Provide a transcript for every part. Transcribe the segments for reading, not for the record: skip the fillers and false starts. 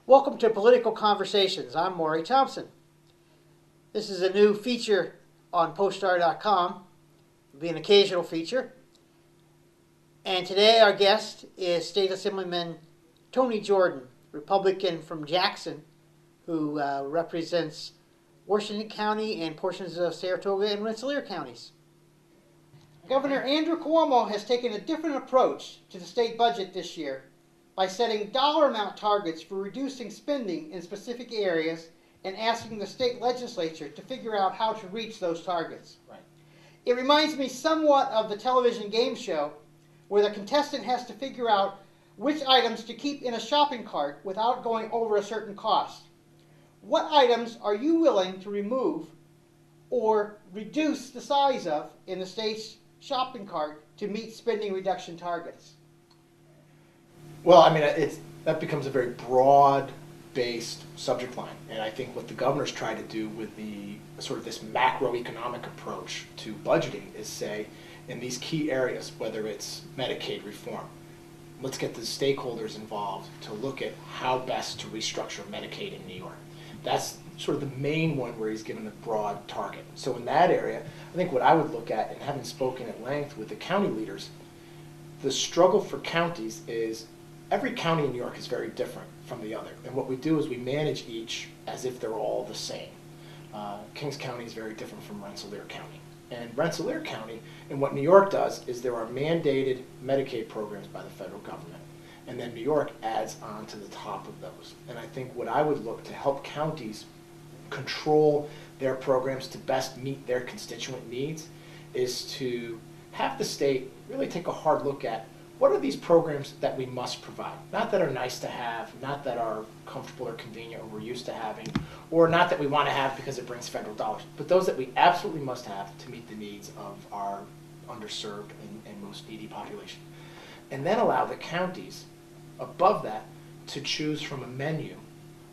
Welcome to Political Conversations. I'm Maury Thompson. This is a new feature on poststar.com. It'll be an occasional feature. And today our guest is State Assemblyman Tony Jordan, Republican from Jackson, who represents Washington County and portions of Saratoga and Rensselaer counties. Governor Andrew Cuomo has taken a different approach to the state budget this year by setting dollar amount targets for reducing spending in specific areas and asking the state legislature to figure out how to reach those targets. Right. It reminds me somewhat of the television game show where the contestant has to figure out which items to keep in a shopping cart without going over a certain cost. What items are you willing to remove or reduce the size of in the state's shopping cart to meet spending reduction targets? Well, I mean, that becomes a very broad-based subject line, and I think what the governor's tried to do with the sort of this macroeconomic approach to budgeting is say, in these key areas, whether it's Medicaid reform, let's get the stakeholders involved to look at how best to restructure Medicaid in New York. That's sort of the main one where he's given a broad target. So in that area, I think what I would look at, and having spoken at length with the county leaders, the struggle for counties is every county in New York is very different from the other. And what we do is we manage each as if they're all the same. Kings County is very different from Rensselaer County. And Rensselaer County, and what New York does is there are mandated Medicaid programs by the federal government. And then New York adds on to the top of those. And I think what I would look to help counties control their programs to best meet their constituent needs is to have the state really take a hard look at what are these programs that we must provide? Not that are nice to have, not that are comfortable or convenient or we're used to having, or not that we want to have because it brings federal dollars, but those that we absolutely must have to meet the needs of our underserved and most needy population. And then allow the counties above that to choose from a menu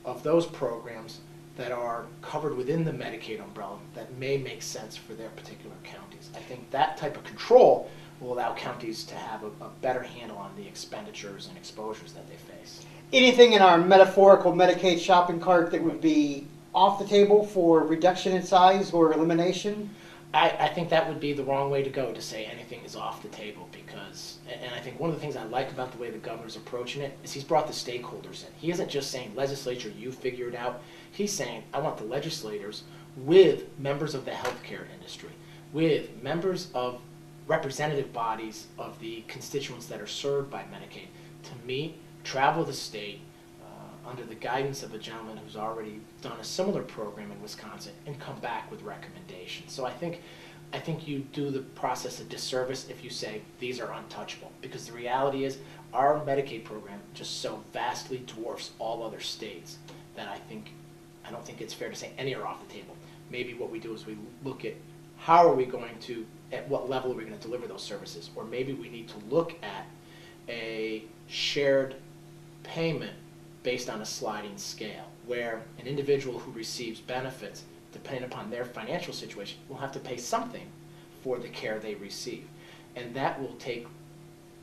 of those programs that are covered within the Medicaid umbrella that may make sense for their particular counties. I think that type of control will allow counties to have a better handle on the expenditures and exposures that they face. Anything in our metaphorical Medicaid shopping cart that would be off the table for reduction in size or elimination? I think that would be the wrong way to go, to say anything is off the table, because, and I think one of the things I like about the way the governor's approaching it is he's brought the stakeholders in. He isn't just saying, legislature, you figure it out. He's saying, I want the legislators with members of the healthcare industry, with members of representative bodies of the constituents that are served by Medicaid to meet, travel the state under the guidance of a gentleman who's already done a similar program in Wisconsin and come back with recommendations. So I think you do the process a disservice if you say these are untouchable, because the reality is our Medicaid program just so vastly dwarfs all other states that I don't think it's fair to say any are off the table. Maybe what we do is we look at how are we going to, at what level are we going to deliver those services? Or maybe we need to look at a shared payment based on a sliding scale, where an individual who receives benefits, depending upon their financial situation, will have to pay something for the care they receive. And that will take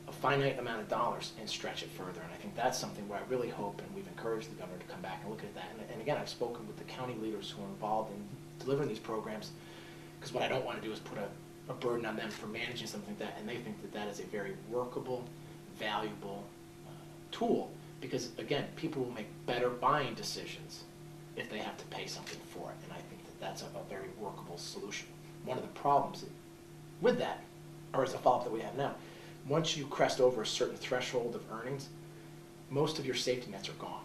a finite amount of dollars and stretch it further. And I think that's something where I really hope, and we've encouraged the governor to come back and look at that. And again, I've spoken with the county leaders who are involved in delivering these programs, because what I don't want to do is put a burden on them for managing something like that, and they think that that is a very workable, valuable tool, because again, people will make better buying decisions if they have to pay something for it, and I think that that's a very workable solution. One of the problems with that, or as a follow-up that we have now, once you crest over a certain threshold of earnings, most of your safety nets are gone.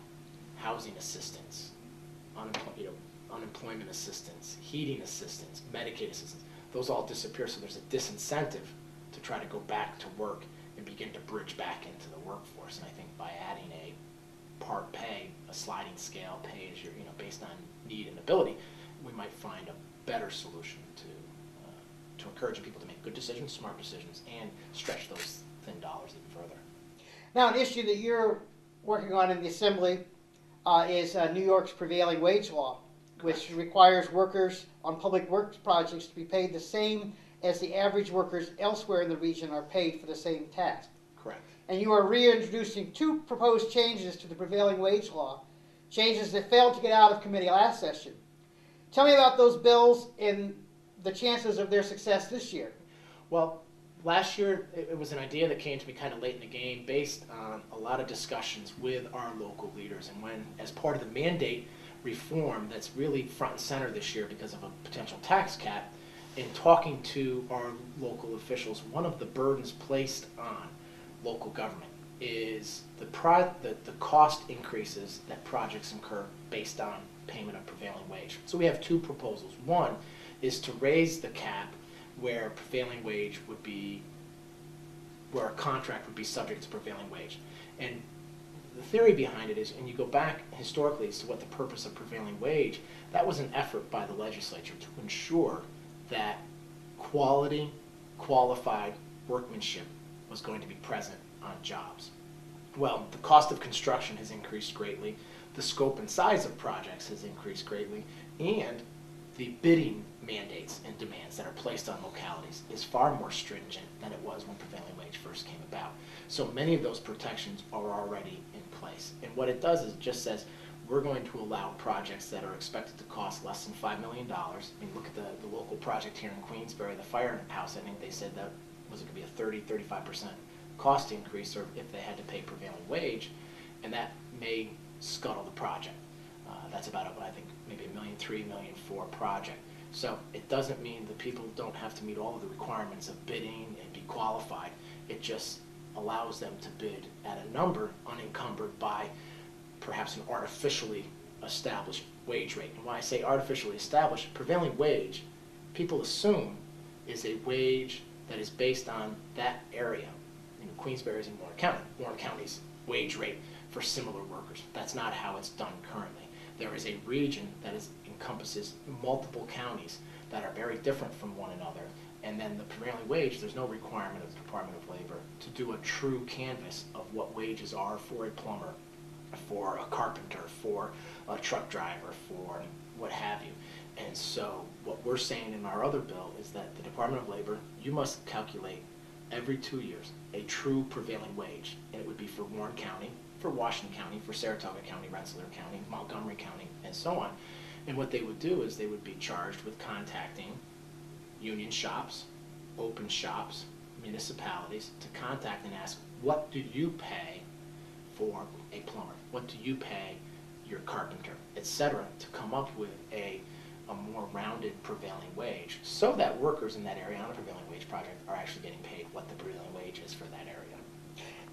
Housing assistance, unemployment assistance, heating assistance, Medicaid assistance, those all disappear, so there's a disincentive to try to go back to work and begin to bridge back into the workforce. And I think by adding a part pay, a sliding scale pay as you're, based on need and ability, we might find a better solution to encouraging people to make good decisions, smart decisions, and stretch those thin dollars even further. Now, an issue that you're working on in the Assembly is New York's prevailing wage law, which requires workers on public works projects to be paid the same as the average workers elsewhere in the region are paid for the same task. Correct. And you are reintroducing two proposed changes to the prevailing wage law changes that failed to get out of committee last session. Tell me about those bills and the chances of their success this year. Well, last year it was an idea that came to me kind of late in the game based on a lot of discussions with our local leaders. And when, as part of the mandate reform that's really front and center this year because of a potential tax cap, in talking to our local officials, one of the burdens placed on local government is the cost increases that projects incur based on payment of prevailing wage. So we have two proposals. One is to raise the cap where prevailing wage would be, where a contract would be subject to prevailing wage. And the theory behind it is, and you go back historically as to what the purpose of prevailing wage, that was an effort by the legislature to ensure that quality, qualified workmanship was going to be present on jobs. Well, the cost of construction has increased greatly, the scope and size of projects has increased greatly, and the bidding mandates and demands that are placed on localities is far more stringent than it was when prevailing wage first came about. So many of those protections are already in place. And what it does is it just says, we're going to allow projects that are expected to cost less than $5 million. I mean, look at the local project here in Queensbury, the firehouse. I think they said that was it could be a 35% cost increase, or if they had to pay prevailing wage, and that may scuttle the project. That's about, I think, maybe $1.3 million, $1.4 million for a project. So it doesn't mean that people don't have to meet all of the requirements of bidding and be qualified. It just allows them to bid at a number unencumbered by perhaps an artificially established wage rate. And when I say artificially established, prevailing wage, people assume is a wage that is based on that area. You know, Queensbury is in Warren County. Warren County's wage rate for similar workers. That's not how it's done currently. There is a region that encompasses multiple counties that are very different from one another. And then the prevailing wage, there's no requirement of the Department of Labor to do a true canvass of what wages are for a plumber, for a carpenter, for a truck driver, for what have you. And so what we're saying in our other bill is that the Department of Labor, you must calculate every 2 years a true prevailing wage. And it would be for Warren County, for Washington County, for Saratoga County, Rensselaer County, Montgomery County, and so on. And what they would do is they would be charged with contacting union shops, open shops, municipalities to contact and ask, what do you pay for a plumber? What do you pay your carpenter, etc., to come up with a more rounded prevailing wage so that workers in that area on a prevailing wage project are actually getting paid what the prevailing wage is for that area.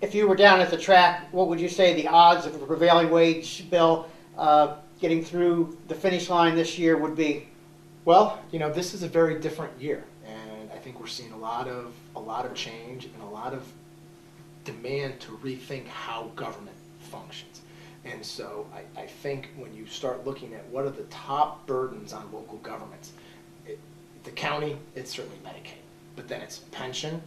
If you were down at the track, what would you say the odds of a prevailing wage bill getting through the finish line this year would be? Well, you know, this is a very different year, and I think we're seeing a lot of change and a lot of demand to rethink how government functions. And so I think when you start looking at what are the top burdens on local governments, the county, it's certainly Medicaid, but then it's pension,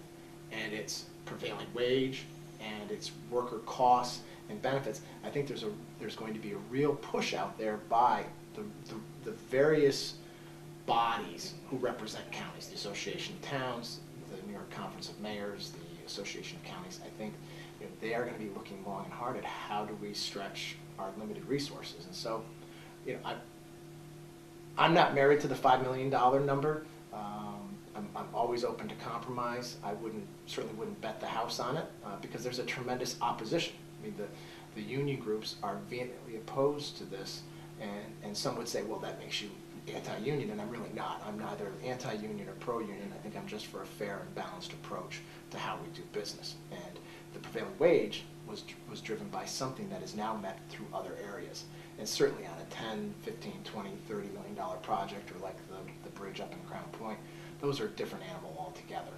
and it's prevailing wage, and it's worker costs and benefits. I think there's going to be a real push out there by the various bodies who represent counties, the Association of Towns, the New York Conference of Mayors, the Association of Counties. I think they are going to be looking long and hard at how do we stretch our limited resources. And so, I'm not married to the $5 million number. I'm always open to compromise. I certainly wouldn't bet the house on it because there's a tremendous opposition. I mean, the union groups are vehemently opposed to this, and some would say, well, that makes you anti-union, and I'm really not. I'm neither anti-union or pro-union. I think I'm just for a fair and balanced approach to how we do business. And the prevailing wage was driven by something that is now met through other areas. And certainly on a $10, $15, $20, $30 million project, or like the bridge up in Crown Point, those are a different animal altogether.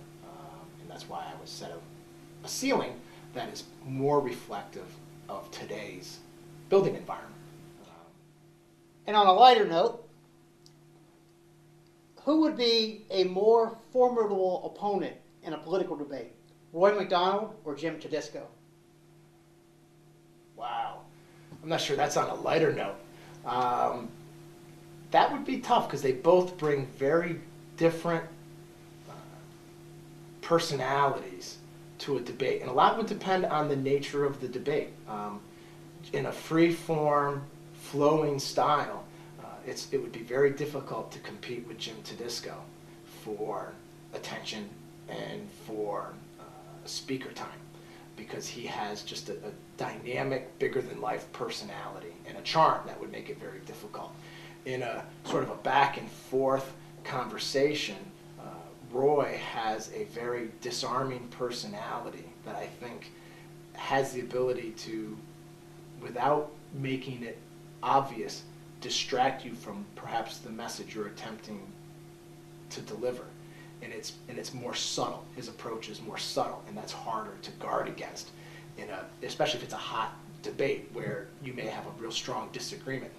And that's why I would set a ceiling that is more reflective of today's building environment. And on a lighter note, who would be a more formidable opponent in a political debate, Roy McDonald or Jim Tedisco? Wow. I'm not sure that's on a lighter note. That would be tough because they both bring very different personalities to a debate. And a lot would depend on the nature of the debate. In a free-form, flowing style, it would be very difficult to compete with Jim Tedisco for attention and for speaker time, because he has just a dynamic, bigger-than-life personality and a charm that would make it very difficult. In a sort of a back-and-forth conversation, Roy has a very disarming personality that I think has the ability to, without making it obvious, distract you from perhaps the message you're attempting to deliver. And it's more subtle. His approach is more subtle, and that's harder to guard against, especially if it's a hot debate where you may have a real strong disagreement.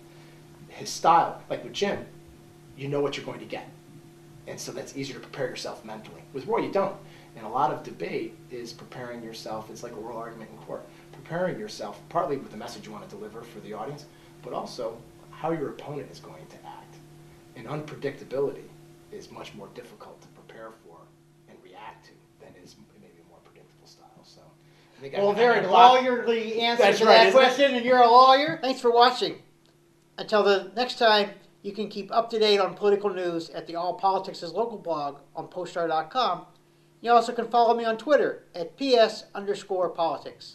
His style, like with Jim, you know what you're going to get. And so that's easier to prepare yourself mentally. With Roy, you don't. And a lot of debate is preparing yourself. It's like a oral argument in court. Preparing yourself, partly with the message you want to deliver for the audience, but also how your opponent is going to act. And unpredictability is much more difficult to prepare for and react to than is maybe a more predictable style. So, I think well, very lawyerly answer to that question, and you're a lawyer. Thanks for watching. Until the next time, you can keep up to date on political news at the All Politics is Local blog on poststar.com. You also can follow me on Twitter at @PS_politics.